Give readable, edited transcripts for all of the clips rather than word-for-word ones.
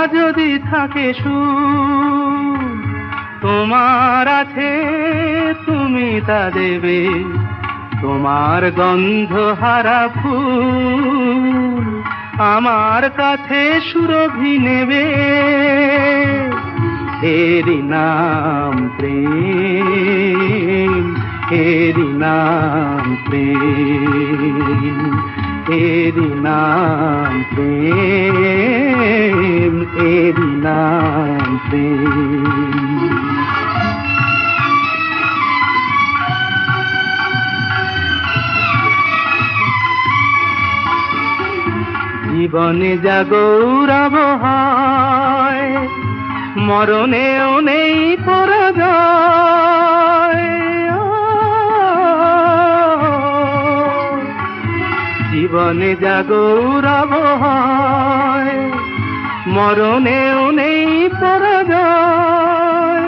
যদি থাকে সুর তোমার আছে, তুমি তা দেবে। তোমার গন্ধহারা ফুল আমার কাছে সুরভি নেবে। এরি নাম প্রেম, এরি নাম প্রেম, এরি নাম প্রেম, এরি নাম প্রেম। জীবনে যা গৌরব হয়, মরণেও নেই পরাজয়। জীবনে যা গৌরব হয়, মরণেও নেই পরাজয়।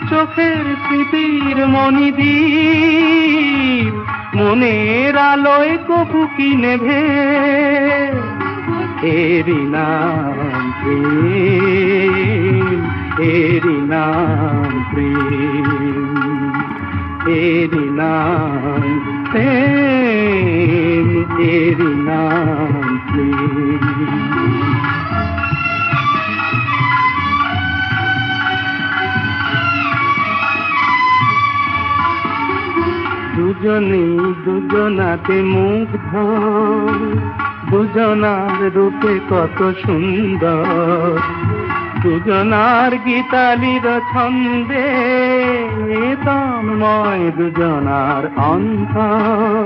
চোখের স্মৃতির মণিদ্বীপ মনের আলোয় কবু কি নেভে। এরি নাম প্রেম, এরি নাম প্রেম, এরি নাম প্রেম, এরি নাম প্রেম। দুজনেই দুজনাতে মুগ্ধ, দুজনার রূপে কত সুন্দর। দুজনার গীতালির ছন্দে তন্ময় দুজনার অন্তর।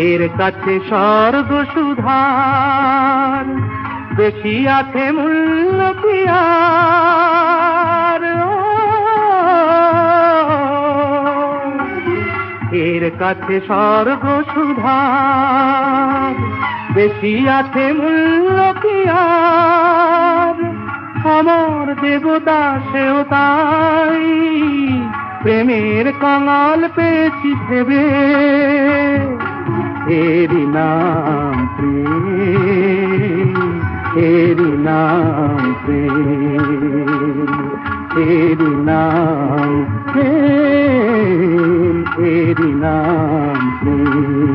এর কাছে স্বর্গ সুধার বেশি আছে মূল্য পিয়ার। এর কাছে স্বর্গ সুধার বেশি আছে মূল্য পিয়ার। আমার দেবতা সেও তাই প্রেমের কাঙাল পেয়েছি ভেবে। এরি নাম প্রেম, এরি নাম প্রেম, এরি নাম প্রেম, এরি নাম প্রেম।